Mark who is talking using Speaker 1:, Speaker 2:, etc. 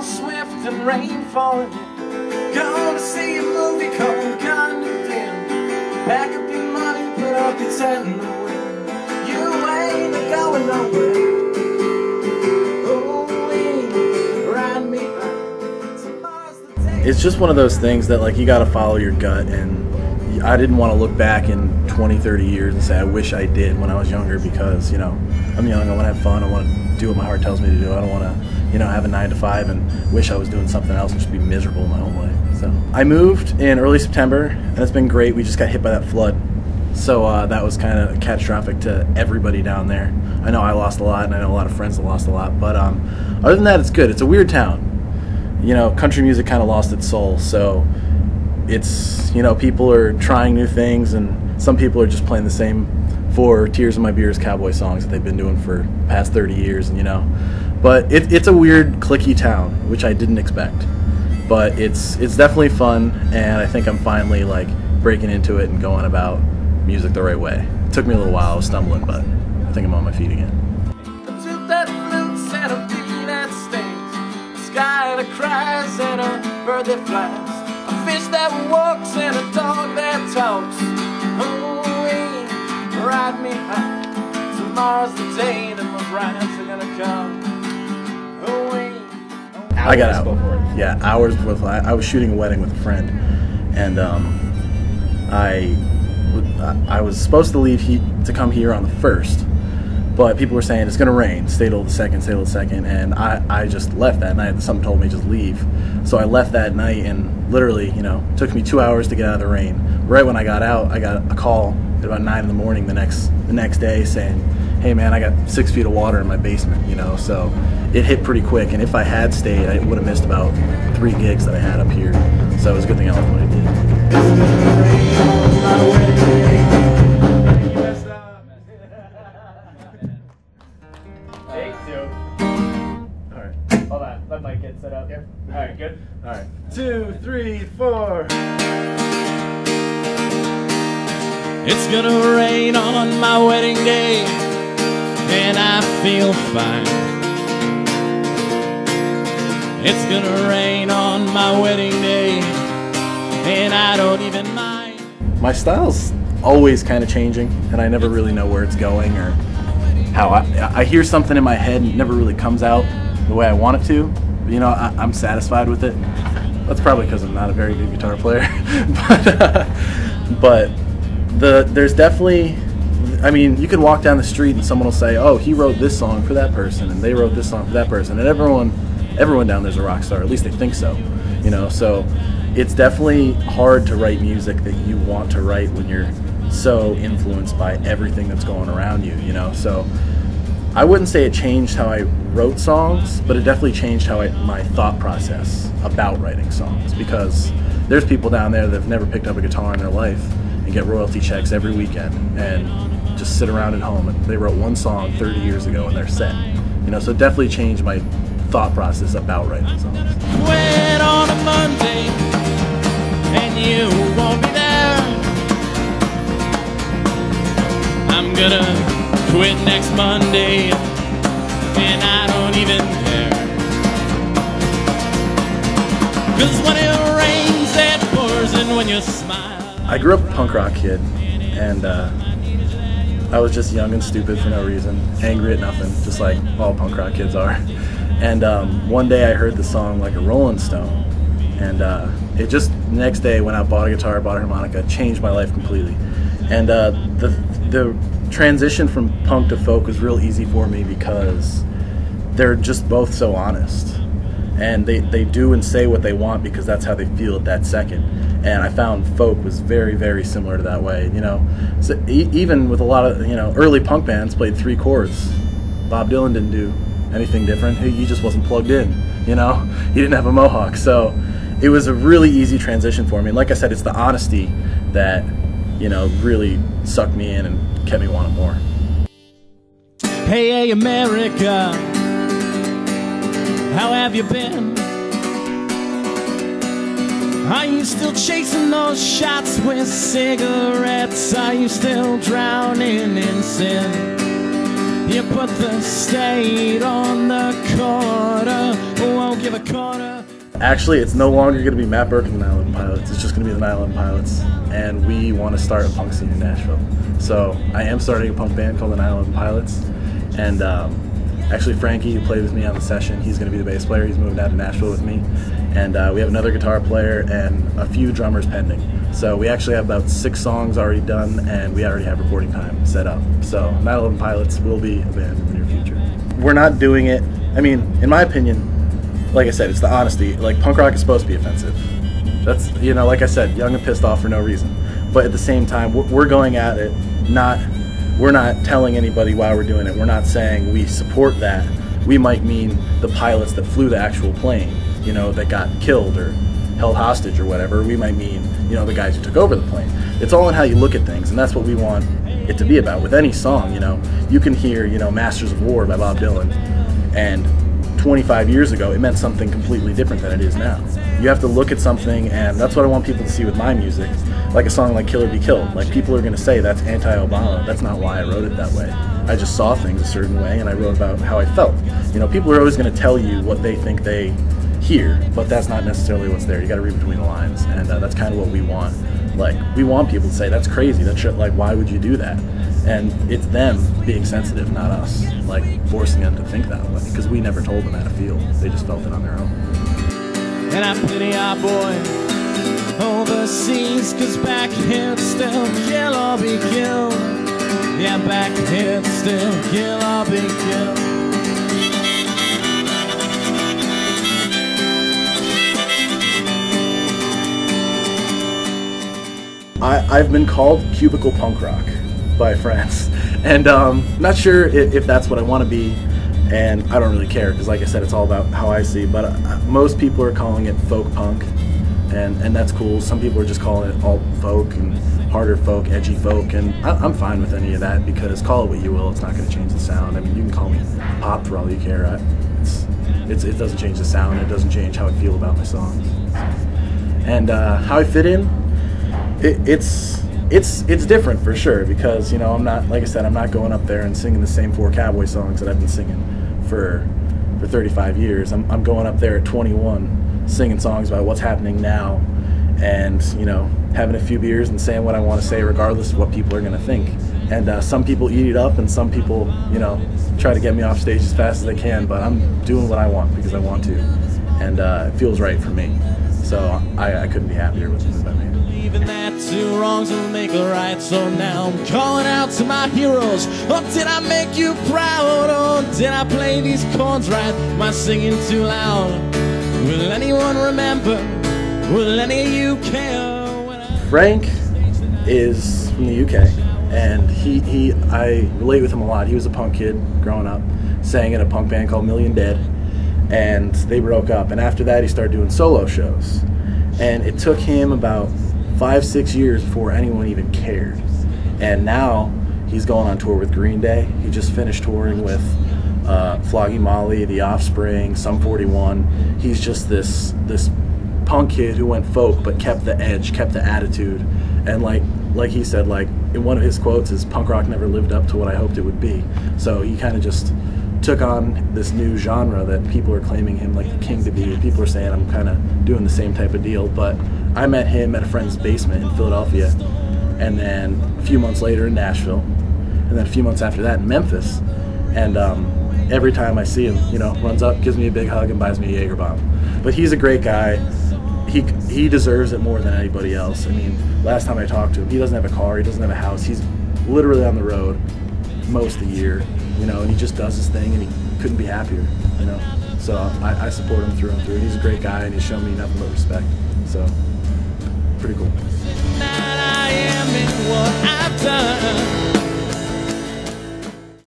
Speaker 1: all swift and rain falling. Going to see a movie called Condemned. Pack up your money, put up your tent in the wind. You ain't going nowhere.
Speaker 2: It's just one of those things that, like, you gotta follow your gut, and I didn't want to look back in 20, 30 years and say I wish I did when I was younger, because, you know, I'm young, I want to have fun, I want to do what my heart tells me to do. I don't want to, you know, have a 9 to 5 and wish I was doing something else and just be miserable my whole life. So I moved in early September, and it's been great. We just got hit by that flood, so that was kind of catastrophic to everybody down there. I know I lost a lot, and I know a lot of friends that lost a lot, but other than that, it's good. It's a weird town. You know, country music kind of lost its soul, so it's, you know, people are trying new things, and some people are just playing the same 4 Tears in My Beers cowboy songs that they've been doing for the past 30 years, and, you know. But it's a weird, cliquey town, which I didn't expect. But it's definitely fun, and I think I'm finally, like, breaking into it and going about music the right way. It took me a little while, I was stumbling, but I think I'm on my feet again.
Speaker 1: Sky that cries and a bird that flies, a fish that walks and a dog that talks. Oh, ride me high. Tomorrow's the day that my brides are gonna come. Oh,
Speaker 2: I got out. Yeah, hours before. I was shooting a wedding with a friend, and I was supposed to leave to come here on the 1st. But people were saying it's going to rain, stay till the 2nd, and I just left that night. Someone told me just leave. So I left that night, and literally, you know, it took me 2 hours to get out of the rain. Right when I got out, I got a call at about 9 in the morning the next day saying, hey man, I got 6 feet of water in my basement, you know. So it hit pretty quick, and if I had stayed, I would have missed about 3 gigs that I had up here. So it was a good thing I left when I did.
Speaker 3: Let my kid set up. Yep. Alright, good?
Speaker 2: Alright. 2, 3, 4.
Speaker 1: It's gonna rain on my wedding day, and I feel fine. It's gonna rain on my wedding day, and I don't even mind.
Speaker 2: My style's always kind of changing, and I never really know where it's going or how. I hear something in my head and it never really comes out the way I want it to. But, you know, I'm satisfied with it. That's probably because I'm not a very good guitar player. but there's definitely, I mean, you can walk down the street and someone will say, oh, he wrote this song for that person, and they wrote this song for that person, and everyone down there's a rock star, at least they think so, you know. So it's definitely hard to write music that you want to write when you're so influenced by everything that's going around you, you know. So I wouldn't say it changed how I wrote songs, but it definitely changed how my thought process about writing songs, because there's people down there that have never picked up a guitar in their life and get royalty checks every weekend and just sit around at home, and they wrote one song 30 years ago and they're set, you know. So it definitely changed my thought process about writing songs.
Speaker 1: When on a Monday and you won't be there, I'm gonna quit next Monday, and I don't even care. 'Cause when it rains it pours, and when you smile.
Speaker 2: I grew up a punk rock kid, and I was just young and stupid for no reason, angry at nothing, just like all punk rock kids are. And one day I heard the song Like a Rolling Stone, and it just, the next day went out, bought a guitar, bought a harmonica, changed my life completely. And the transition from punk to folk was real easy for me because they're just both so honest, and they do and say what they want because that's how they feel at that second. And I found folk was very, very similar to that way, you know. So even with a lot of, you know, early punk bands played 3 chords. Bob Dylan didn't do anything different. He just wasn't plugged in, you know. He didn't have a mohawk. So it was a really easy transition for me. And like I said, it's the honesty that, you know, really sucked me in and kept me wanting more.
Speaker 1: Hey, hey, America, how have you been? Are you still chasing those shots with cigarettes? Are you still drowning in sin? You put the state on the corner, won't give a quarter.
Speaker 2: Actually, it's no longer going to be Matt Burke and the 9/11 Pilots. It's just going to be the 9/11 Pilots, and we want to start a punk scene in Nashville. So I am starting a punk band called the 9/11 Pilots, and actually Frankie, who played with me on the session, he's going to be the bass player. He's moving down to Nashville with me, and we have another guitar player and a few drummers pending. So we actually have about 6 songs already done, and we already have recording time set up. So 9/11 Pilots will be a band in the near future. We're not doing it, I mean, in my opinion, like I said, it's the honesty. Like, punk rock is supposed to be offensive. That's, you know, like I said, young and pissed off for no reason. But at the same time, we're going at it, we're not telling anybody why we're doing it. We're not saying we support that. We might mean the pilots that flew the actual plane, you know, that got killed or held hostage or whatever. We might mean, you know, the guys who took over the plane. It's all in how you look at things, and that's what we want it to be about. With any song, you know, you can hear, you know, Masters of War by Bob Dylan, and 25 years ago, it meant something completely different than it is now. You have to look at something, and that's what I want people to see with my music. Like a song like Kill or Be Killed. Like, people are going to say that's anti-Obama. That's not why I wrote it that way. I just saw things a certain way, and I wrote about how I felt. You know, people are always going to tell you what they think they hear, but that's not necessarily what's there. You got to read between the lines, and that's kind of what we want. Like, we want people to say, that's crazy, that shit, like, why would you do that? And it's them being sensitive, not us, like, forcing them to think that way, because we never told them how to feel. They just felt it on their own.
Speaker 1: And I pity our boy overseas, 'cause back here it's still kill or be killed. Yeah, back here it's still kill or be killed.
Speaker 2: I've been called cubicle punk rock by friends, and not sure if that's what I want to be, and I don't really care, because like I said, it's all about how I see, but most people are calling it folk punk, and that's cool. Some people are just calling it alt folk and harder folk, edgy folk, and I'm fine with any of that, because call it what you will, it's not going to change the sound. I mean, you can call me pop for all you care. It doesn't change the sound, it doesn't change how I feel about my songs. And how I fit in, it's different for sure, because, you know, I'm not, like I said, I'm not going up there and singing the same 4 cowboy songs that I've been singing for 35 years. I'm going up there at 21 singing songs about what's happening now, and, you know, having a few beers and saying what I want to say regardless of what people are going to think. And some people eat it up, and some people, you know, try to get me off stage as fast as they can, but I'm doing what I want because I want to, and it feels right for me. So I couldn't be happier with the move I made.
Speaker 1: Even that 2 wrongs will make a right, so now I'm calling out to my heroes. Oh, did I make you proud? Oh, did I play these chords right? Am I singing too loud? Will anyone remember? Will any of you care?
Speaker 2: Frank is from the UK, and I relate with him a lot. He was a punk kid growing up, sang in a punk band called Million Dead, and they broke up, and after that he started doing solo shows, and it took him about 5-6 years before anyone even cared. And now he's going on tour with Green Day. He just finished touring with Flogging Molly, The Offspring, Sum 41. He's just this punk kid who went folk but kept the edge, kept the attitude, and like he said, like in one of his quotes is, punk rock never lived up to what I hoped it would be. So he kind of just took on this new genre that people are claiming him like the king to be. People are saying I'm kind of doing the same type of deal, but I met him at a friend's basement in Philadelphia, and then a few months later in Nashville, and then a few months after that in Memphis. And every time I see him, you know, runs up, gives me a big hug, and buys me a Jaeger bomb. But he's a great guy. He deserves it more than anybody else. I mean, last time I talked to him, he doesn't have a car, he doesn't have a house. He's literally on the road most of the year, you know, and he just does his thing, and he couldn't be happier, you know. So I support him through and through. He's a great guy, and he's shown me nothing but respect. So, pretty cool.
Speaker 1: I am in what I've done.